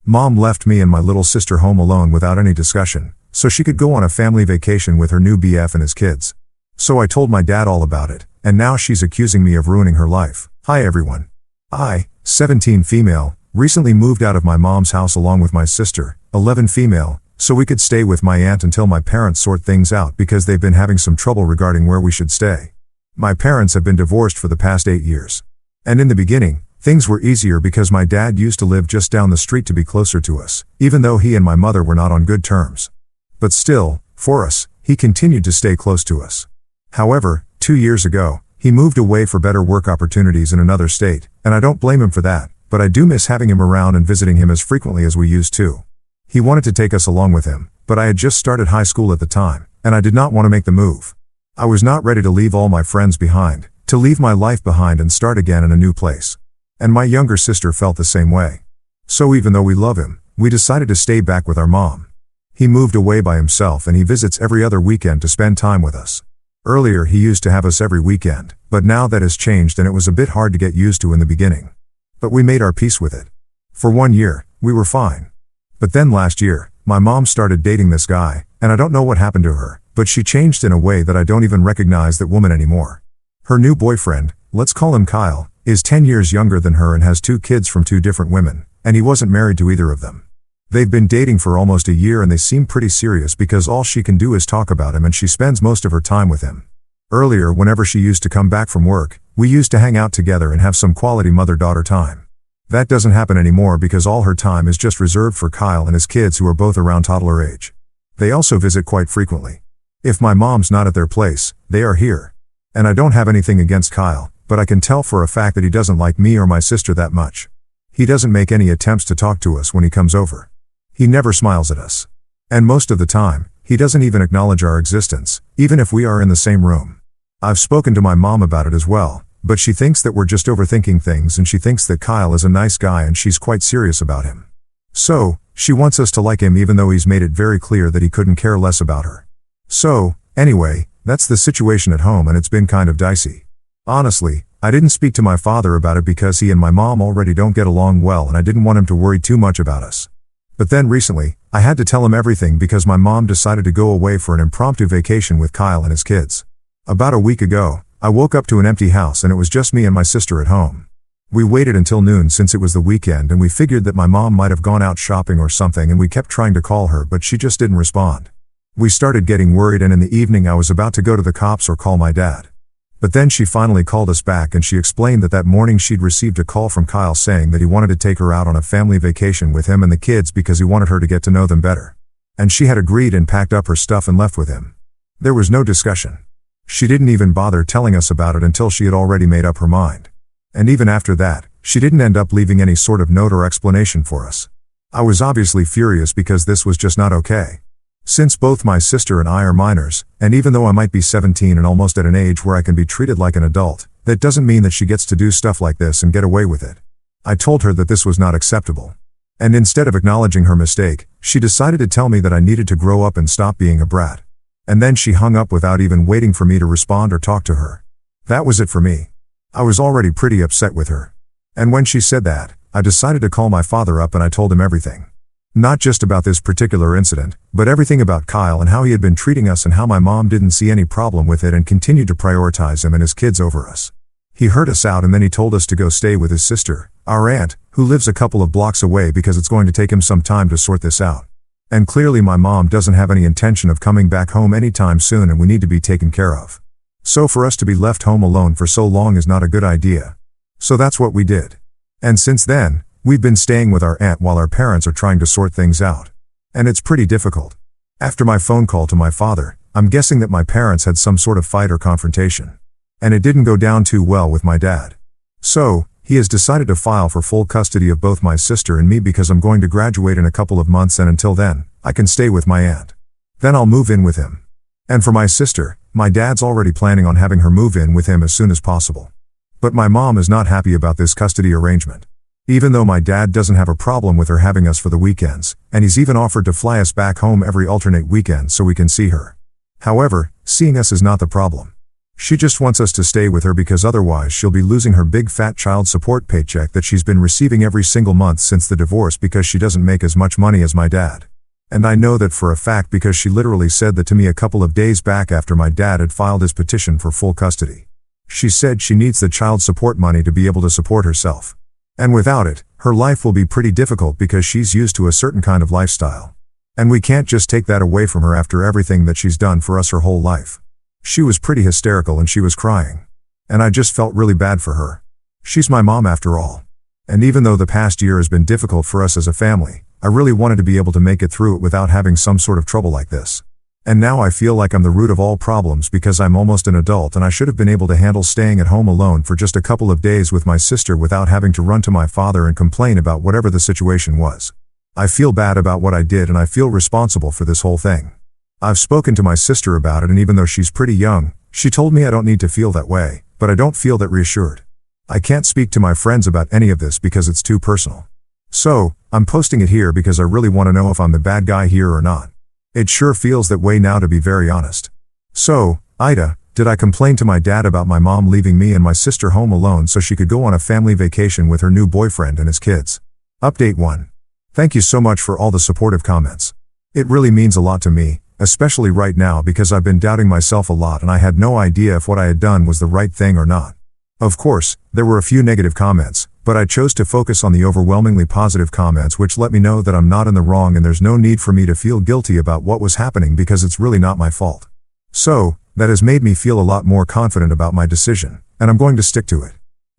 Mom left me and my little sister home alone without any discussion, so she could go on a family vacation with her new BF and his kids. So I told my dad all about it, and now she's accusing me of ruining her life. Hi everyone. I, 17 female, recently moved out of my mom's house along with my sister, 11 female, so we could stay with my aunt until my parents sort things out because they've been having some trouble regarding where we should stay. My parents have been divorced for the past 8 years. And in the beginning, things were easier because my dad used to live just down the street to be closer to us, even though he and my mother were not on good terms. But still, for us, he continued to stay close to us. However, 2 years ago, he moved away for better work opportunities in another state, and I don't blame him for that, but I do miss having him around and visiting him as frequently as we used to. He wanted to take us along with him, but I had just started high school at the time, and I did not want to make the move. I was not ready to leave all my friends behind, to leave my life behind and start again in a new place. And my younger sister felt the same way. So even though we love him, we decided to stay back with our mom. He moved away by himself and he visits every other weekend to spend time with us. Earlier he used to have us every weekend, but now that has changed and it was a bit hard to get used to in the beginning. But we made our peace with it. For 1 year, we were fine. But then last year, my mom started dating this guy, and I don't know what happened to her, but she changed in a way that I don't even recognize that woman anymore. Her new boyfriend, let's call him Kyle, is 10 years younger than her and has 2 kids from 2 different women, and he wasn't married to either of them. They've been dating for almost a year and they seem pretty serious because all she can do is talk about him and she spends most of her time with him. Earlier, whenever she used to come back from work, we used to hang out together and have some quality mother-daughter time. That doesn't happen anymore because all her time is just reserved for Kyle and his kids who are both around toddler age. They also visit quite frequently. If my mom's not at their place, they are here. And I don't have anything against Kyle, but I can tell for a fact that he doesn't like me or my sister that much. He doesn't make any attempts to talk to us when he comes over. He never smiles at us. And most of the time, he doesn't even acknowledge our existence, even if we are in the same room. I've spoken to my mom about it as well, but she thinks that we're just overthinking things and she thinks that Kyle is a nice guy and she's quite serious about him. So, she wants us to like him even though he's made it very clear that he couldn't care less about her. So, anyway, that's the situation at home and it's been kind of dicey. Honestly, I didn't speak to my father about it because he and my mom already don't get along well and I didn't want him to worry too much about us. But then recently, I had to tell him everything because my mom decided to go away for an impromptu vacation with Kyle and his kids. About a week ago, I woke up to an empty house and it was just me and my sister at home. We waited until noon since it was the weekend and we figured that my mom might have gone out shopping or something and we kept trying to call her but she just didn't respond. We started getting worried and in the evening I was about to go to the cops or call my dad. But then she finally called us back and she explained that that morning she'd received a call from Kyle saying that he wanted to take her out on a family vacation with him and the kids because he wanted her to get to know them better. And she had agreed and packed up her stuff and left with him. There was no discussion. She didn't even bother telling us about it until she had already made up her mind. And even after that, she didn't end up leaving any sort of note or explanation for us. I was obviously furious because this was just not okay. Since both my sister and I are minors, and even though I might be 17 and almost at an age where I can be treated like an adult, that doesn't mean that she gets to do stuff like this and get away with it. I told her that this was not acceptable. And instead of acknowledging her mistake, she decided to tell me that I needed to grow up and stop being a brat. And then she hung up without even waiting for me to respond or talk to her. That was it for me. I was already pretty upset with her. And when she said that, I decided to call my father up and I told him everything. Not just about this particular incident, but everything about Kyle and how he had been treating us and how my mom didn't see any problem with it and continued to prioritize him and his kids over us. He heard us out and then he told us to go stay with his sister, our aunt, who lives a couple of blocks away because it's going to take him some time to sort this out. And clearly my mom doesn't have any intention of coming back home anytime soon and we need to be taken care of. So for us to be left home alone for so long is not a good idea. So that's what we did. And since then, we've been staying with our aunt while our parents are trying to sort things out. And it's pretty difficult. After my phone call to my father, I'm guessing that my parents had some sort of fight or confrontation. And it didn't go down too well with my dad. So, he has decided to file for full custody of both my sister and me because I'm going to graduate in a couple of months and until then, I can stay with my aunt. Then I'll move in with him. And for my sister, my dad's already planning on having her move in with him as soon as possible. But my mom is not happy about this custody arrangement. Even though my dad doesn't have a problem with her having us for the weekends, and he's even offered to fly us back home every alternate weekend so we can see her. However, seeing us is not the problem. She just wants us to stay with her because otherwise she'll be losing her big fat child support paycheck that she's been receiving every single month since the divorce because she doesn't make as much money as my dad. And I know that for a fact because she literally said that to me a couple of days back after my dad had filed his petition for full custody. She said she needs the child support money to be able to support herself. And without it, her life will be pretty difficult because she's used to a certain kind of lifestyle. And we can't just take that away from her after everything that she's done for us her whole life. She was pretty hysterical and she was crying. And I just felt really bad for her. She's my mom after all. And even though the past year has been difficult for us as a family, I really wanted to be able to make it through it without having some sort of trouble like this. And now I feel like I'm the root of all problems because I'm almost an adult and I should have been able to handle staying at home alone for just a couple of days with my sister without having to run to my father and complain about whatever the situation was. I feel bad about what I did and I feel responsible for this whole thing. I've spoken to my sister about it and even though she's pretty young, she told me I don't need to feel that way, but I don't feel that reassured. I can't speak to my friends about any of this because it's too personal. So, I'm posting it here because I really want to know if I'm the bad guy here or not. It sure feels that way now to be very honest. So, Ida, did I complain to my dad about my mom leaving me and my sister home alone so she could go on a family vacation with her new boyfriend and his kids? Update 1. Thank you so much for all the supportive comments. It really means a lot to me, especially right now because I've been doubting myself a lot and I had no idea if what I had done was the right thing or not. Of course, there were a few negative comments, but I chose to focus on the overwhelmingly positive comments which let me know that I'm not in the wrong and there's no need for me to feel guilty about what was happening because it's really not my fault. So, that has made me feel a lot more confident about my decision, and I'm going to stick to it.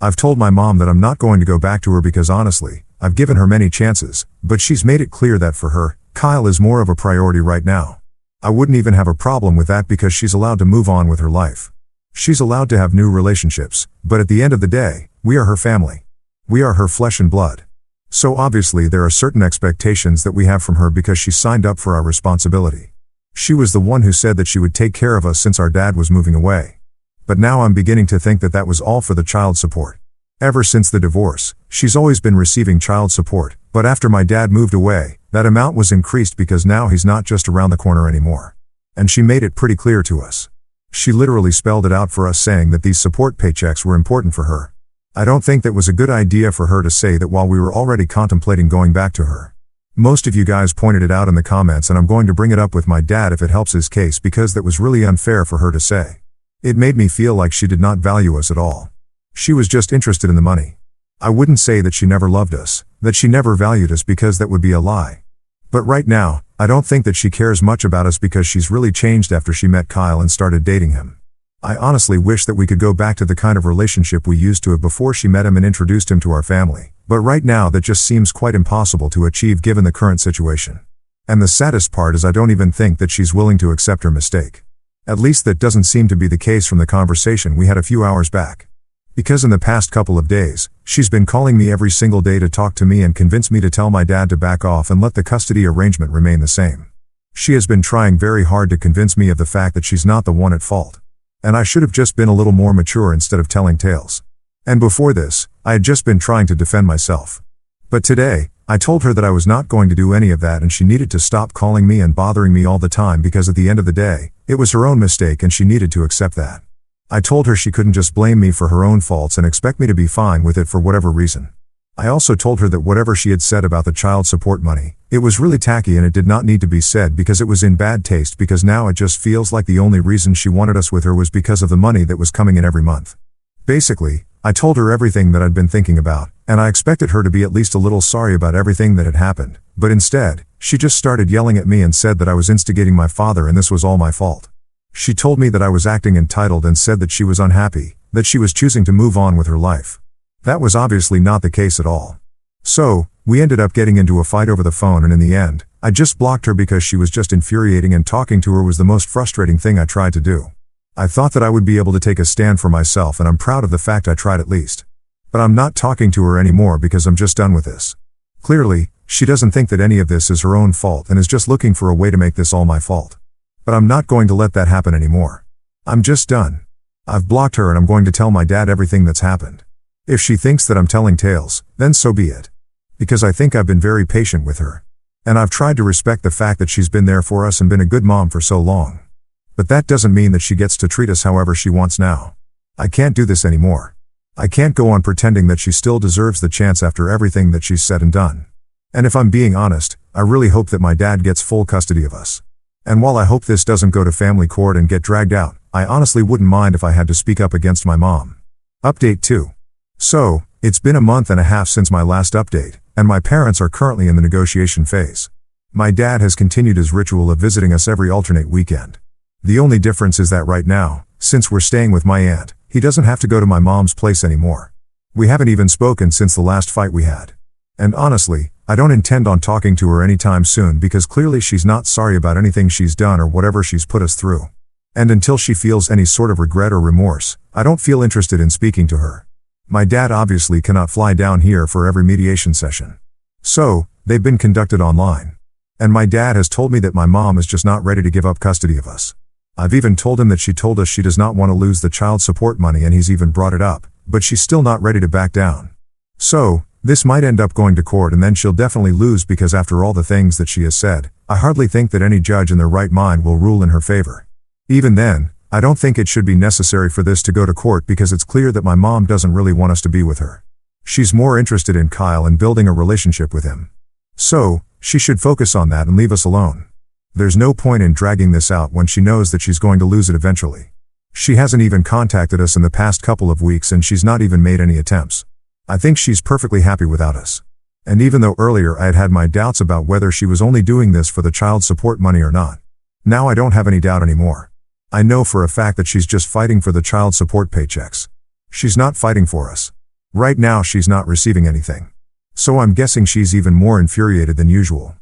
I've told my mom that I'm not going to go back to her because honestly, I've given her many chances, but she's made it clear that for her, Kyle is more of a priority right now. I wouldn't even have a problem with that because she's allowed to move on with her life. She's allowed to have new relationships, but at the end of the day, we are her family. We are her flesh and blood. So obviously there are certain expectations that we have from her because she signed up for our responsibility. She was the one who said that she would take care of us since our dad was moving away. But now I'm beginning to think that that was all for the child support. Ever since the divorce, she's always been receiving child support, but after my dad moved away, that amount was increased because now he's not just around the corner anymore. And she made it pretty clear to us. She literally spelled it out for us saying that these support paychecks were important for her. I don't think that was a good idea for her to say that while we were already contemplating going back to her. Most of you guys pointed it out in the comments and I'm going to bring it up with my dad if it helps his case because that was really unfair for her to say. It made me feel like she did not value us at all. She was just interested in the money. I wouldn't say that she never loved us, that she never valued us because that would be a lie. But right now, I don't think that she cares much about us because she's really changed after she met Kyle and started dating him. I honestly wish that we could go back to the kind of relationship we used to have before she met him and introduced him to our family, but right now that just seems quite impossible to achieve given the current situation. And the saddest part is I don't even think that she's willing to accept her mistake. At least that doesn't seem to be the case from the conversation we had a few hours back. Because in the past couple of days, she's been calling me every single day to talk to me and convince me to tell my dad to back off and let the custody arrangement remain the same. She has been trying very hard to convince me of the fact that she's not the one at fault. And I should have just been a little more mature instead of telling tales. And before this, I had just been trying to defend myself. But today, I told her that I was not going to do any of that and she needed to stop calling me and bothering me all the time because at the end of the day, it was her own mistake and she needed to accept that. I told her she couldn't just blame me for her own faults and expect me to be fine with it for whatever reason. I also told her that whatever she had said about the child support money, it was really tacky and it did not need to be said because it was in bad taste because now it just feels like the only reason she wanted us with her was because of the money that was coming in every month. Basically, I told her everything that I'd been thinking about, and I expected her to be at least a little sorry about everything that had happened, but instead, she just started yelling at me and said that I was instigating my father and this was all my fault. She told me that I was acting entitled and said that she was unhappy, that she was choosing to move on with her life. That was obviously not the case at all. So, we ended up getting into a fight over the phone and in the end, I just blocked her because she was just infuriating and talking to her was the most frustrating thing I tried to do. I thought that I would be able to take a stand for myself and I'm proud of the fact I tried at least. But I'm not talking to her anymore because I'm just done with this. Clearly, she doesn't think that any of this is her own fault and is just looking for a way to make this all my fault. But I'm not going to let that happen anymore. I'm just done. I've blocked her and I'm going to tell my dad everything that's happened. If she thinks that I'm telling tales, then so be it. Because I think I've been very patient with her. And I've tried to respect the fact that she's been there for us and been a good mom for so long. But that doesn't mean that she gets to treat us however she wants now. I can't do this anymore. I can't go on pretending that she still deserves the chance after everything that she's said and done. And if I'm being honest, I really hope that my dad gets full custody of us. And while I hope this doesn't go to family court and get dragged out, I honestly wouldn't mind if I had to speak up against my mom. Update 2. So, it's been a month and a half since my last update, and my parents are currently in the negotiation phase. My dad has continued his ritual of visiting us every alternate weekend. The only difference is that right now, since we're staying with my aunt, he doesn't have to go to my mom's place anymore. We haven't even spoken since the last fight we had. And honestly, I don't intend on talking to her anytime soon because clearly she's not sorry about anything she's done or whatever she's put us through. And until she feels any sort of regret or remorse, I don't feel interested in speaking to her. My dad obviously cannot fly down here for every mediation session. So, they've been conducted online. And my dad has told me that my mom is just not ready to give up custody of us. I've even told him that she told us she does not want to lose the child support money, and he's even brought it up, but she's still not ready to back down. So, this might end up going to court and then she'll definitely lose because after all the things that she has said, I hardly think that any judge in their right mind will rule in her favor. Even then, I don't think it should be necessary for this to go to court because it's clear that my mom doesn't really want us to be with her. She's more interested in Kyle and building a relationship with him. So, she should focus on that and leave us alone. There's no point in dragging this out when she knows that she's going to lose it eventually. She hasn't even contacted us in the past couple of weeks and she's not even made any attempts. I think she's perfectly happy without us. And even though earlier I had had my doubts about whether she was only doing this for the child support money or not, now I don't have any doubt anymore. I know for a fact that she's just fighting for the child support paychecks. She's not fighting for us. Right now she's not receiving anything. So I'm guessing she's even more infuriated than usual.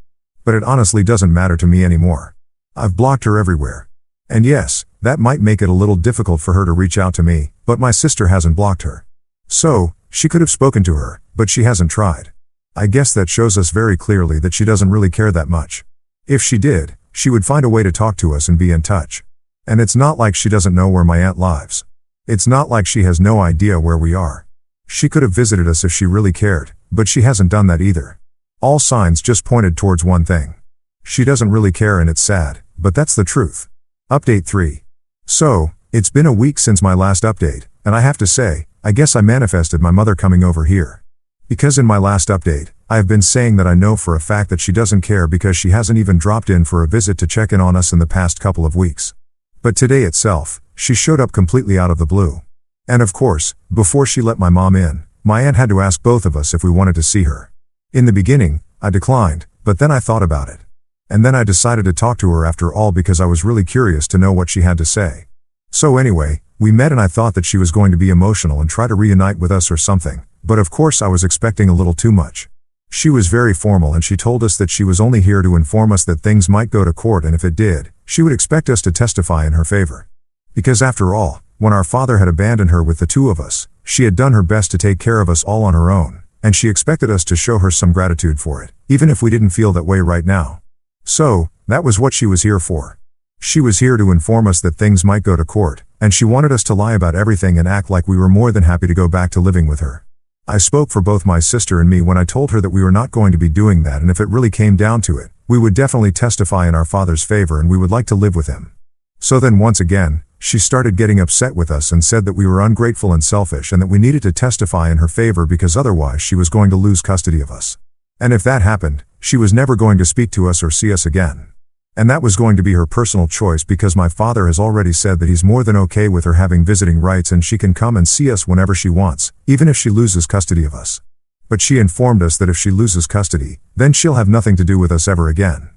But it honestly doesn't matter to me anymore. I've blocked her everywhere. And yes, that might make it a little difficult for her to reach out to me, but my sister hasn't blocked her. So, she could have spoken to her, but she hasn't tried. I guess that shows us very clearly that she doesn't really care that much. If she did, she would find a way to talk to us and be in touch. And it's not like she doesn't know where my aunt lives. It's not like she has no idea where we are. She could have visited us if she really cared, but she hasn't done that either. All signs just pointed towards one thing. She doesn't really care, and it's sad, but that's the truth. Update 3. So, it's been a week since my last update, and I have to say, I guess I manifested my mother coming over here. Because in my last update, I have been saying that I know for a fact that she doesn't care because she hasn't even dropped in for a visit to check in on us in the past couple of weeks. But today itself, she showed up completely out of the blue. And of course, before she let my mom in, my aunt had to ask both of us if we wanted to see her. In the beginning, I declined, but then I thought about it. And then I decided to talk to her after all because I was really curious to know what she had to say. So anyway, we met and I thought that she was going to be emotional and try to reunite with us or something, but of course I was expecting a little too much. She was very formal and she told us that she was only here to inform us that things might go to court, and if it did, she would expect us to testify in her favor. Because after all, when our father had abandoned her with the two of us, she had done her best to take care of us all on her own, and she expected us to show her some gratitude for it, even if we didn't feel that way right now. So, that was what she was here for. She was here to inform us that things might go to court, and she wanted us to lie about everything and act like we were more than happy to go back to living with her. I spoke for both my sister and me when I told her that we were not going to be doing that, and if it really came down to it, we would definitely testify in our father's favor and we would like to live with him. So then once again, she started getting upset with us and said that we were ungrateful and selfish and that we needed to testify in her favor because otherwise she was going to lose custody of us. And if that happened, she was never going to speak to us or see us again. And that was going to be her personal choice because my father has already said that he's more than okay with her having visiting rights and she can come and see us whenever she wants, even if she loses custody of us. But she informed us that if she loses custody, then she'll have nothing to do with us ever again.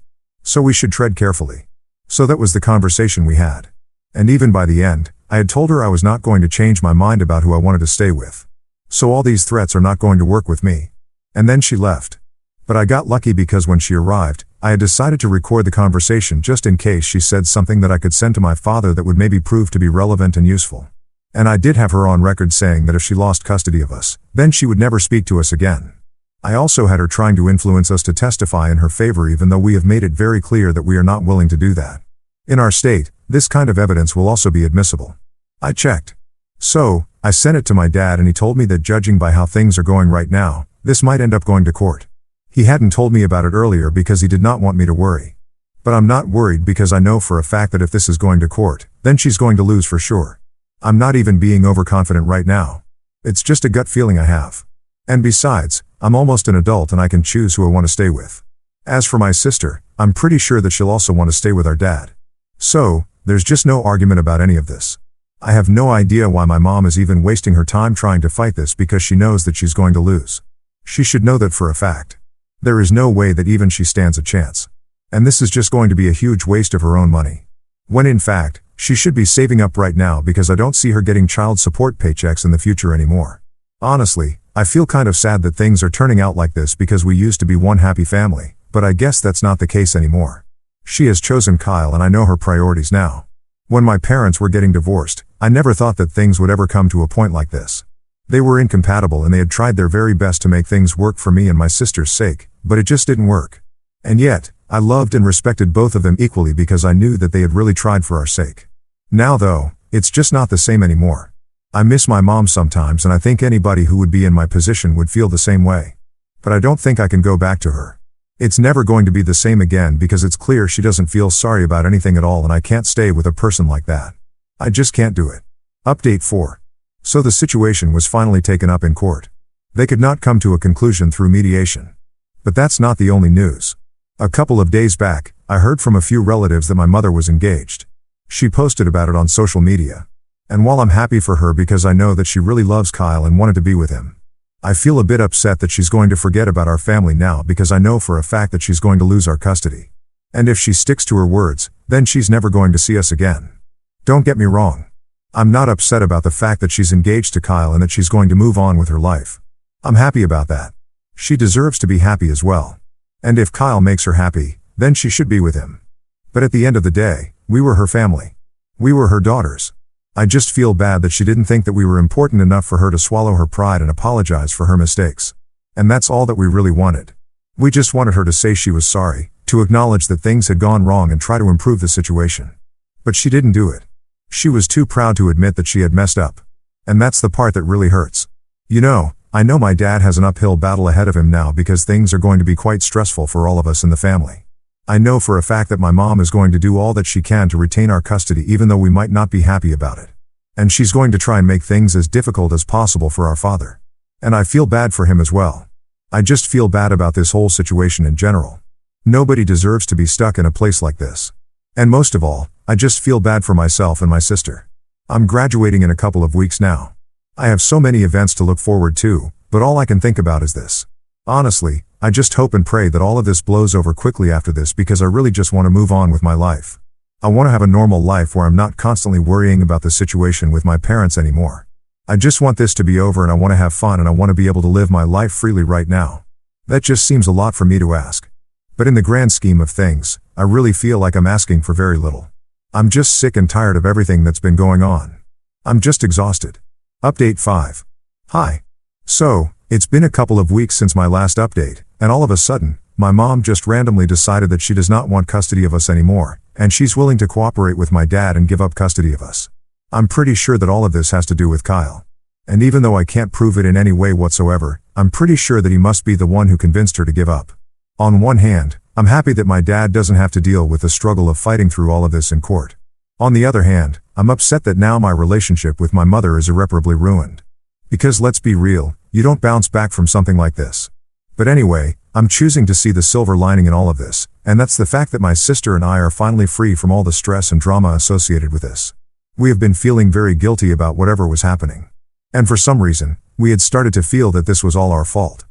So we should tread carefully. So that was the conversation we had. And even by the end, I had told her I was not going to change my mind about who I wanted to stay with. So all these threats are not going to work with me. And then she left. But I got lucky because when she arrived, I had decided to record the conversation just in case she said something that I could send to my father that would maybe prove to be relevant and useful. And I did have her on record saying that if she lost custody of us, then she would never speak to us again. I also had her trying to influence us to testify in her favor even though we have made it very clear that we are not willing to do that. In our state, this kind of evidence will also be admissible. I checked. So, I sent it to my dad and he told me that judging by how things are going right now, this might end up going to court. He hadn't told me about it earlier because he did not want me to worry. But I'm not worried because I know for a fact that if this is going to court, then she's going to lose for sure. I'm not even being overconfident right now. It's just a gut feeling I have. And besides, I'm almost an adult and I can choose who I want to stay with. As for my sister, I'm pretty sure that she'll also want to stay with our dad. So, there's just no argument about any of this. I have no idea why my mom is even wasting her time trying to fight this because she knows that she's going to lose. She should know that for a fact. There is no way that even she stands a chance. And this is just going to be a huge waste of her own money. When in fact, she should be saving up right now because I don't see her getting child support paychecks in the future anymore. Honestly, I feel kind of sad that things are turning out like this because we used to be one happy family, but I guess that's not the case anymore. She has chosen Kyle and I know her priorities now. When my parents were getting divorced, I never thought that things would ever come to a point like this. They were incompatible and they had tried their very best to make things work for me and my sister's sake, but it just didn't work. And yet, I loved and respected both of them equally because I knew that they had really tried for our sake. Now though, it's just not the same anymore. I miss my mom sometimes and I think anybody who would be in my position would feel the same way. But I don't think I can go back to her. It's never going to be the same again because it's clear she doesn't feel sorry about anything at all and I can't stay with a person like that. I just can't do it. Update 4. So the situation was finally taken up in court. They could not come to a conclusion through mediation. But that's not the only news. A couple of days back, I heard from a few relatives that my mother was engaged. She posted about it on social media. And while I'm happy for her because I know that she really loves Kyle and wanted to be with him, I feel a bit upset that she's going to forget about our family now because I know for a fact that she's going to lose our custody. And if she sticks to her words, then she's never going to see us again. Don't get me wrong. I'm not upset about the fact that she's engaged to Kyle and that she's going to move on with her life. I'm happy about that. She deserves to be happy as well. And if Kyle makes her happy, then she should be with him. But at the end of the day, we were her family. We were her daughters. I just feel bad that she didn't think that we were important enough for her to swallow her pride and apologize for her mistakes. And that's all that we really wanted. We just wanted her to say she was sorry, to acknowledge that things had gone wrong and try to improve the situation. But she didn't do it. She was too proud to admit that she had messed up. And that's the part that really hurts. You know, I know my dad has an uphill battle ahead of him now because things are going to be quite stressful for all of us in the family. I know for a fact that my mom is going to do all that she can to retain our custody even though we might not be happy about it. And she's going to try and make things as difficult as possible for our father. And I feel bad for him as well. I just feel bad about this whole situation in general. Nobody deserves to be stuck in a place like this. And most of all, I just feel bad for myself and my sister. I'm graduating in a couple of weeks now. I have so many events to look forward to, but all I can think about is this. Honestly, I just hope and pray that all of this blows over quickly after this because I really just want to move on with my life. I want to have a normal life where I'm not constantly worrying about the situation with my parents anymore. I just want this to be over and I want to have fun and I want to be able to live my life freely right now. That just seems a lot for me to ask. But in the grand scheme of things, I really feel like I'm asking for very little. I'm just sick and tired of everything that's been going on. I'm just exhausted. Update 5. Hi. So, it's been a couple of weeks since my last update, and all of a sudden, my mom just randomly decided that she does not want custody of us anymore, and she's willing to cooperate with my dad and give up custody of us. I'm pretty sure that all of this has to do with Kyle. And even though I can't prove it in any way whatsoever, I'm pretty sure that he must be the one who convinced her to give up. On one hand, I'm happy that my dad doesn't have to deal with the struggle of fighting through all of this in court. On the other hand, I'm upset that now my relationship with my mother is irreparably ruined. Because let's be real, you don't bounce back from something like this. But anyway, I'm choosing to see the silver lining in all of this, and that's the fact that my sister and I are finally free from all the stress and drama associated with this. We have been feeling very guilty about whatever was happening. And for some reason, we had started to feel that this was all our fault.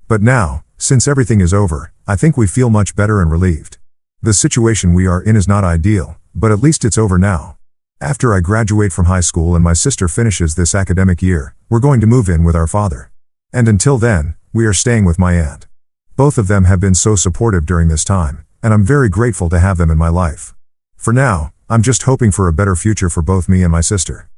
But now, since everything is over, I think we feel much better and relieved. The situation we are in is not ideal, but at least it's over now. After I graduate from high school and my sister finishes this academic year, we're going to move in with our father. And until then, we are staying with my aunt. Both of them have been so supportive during this time, and I'm very grateful to have them in my life. For now, I'm just hoping for a better future for both me and my sister.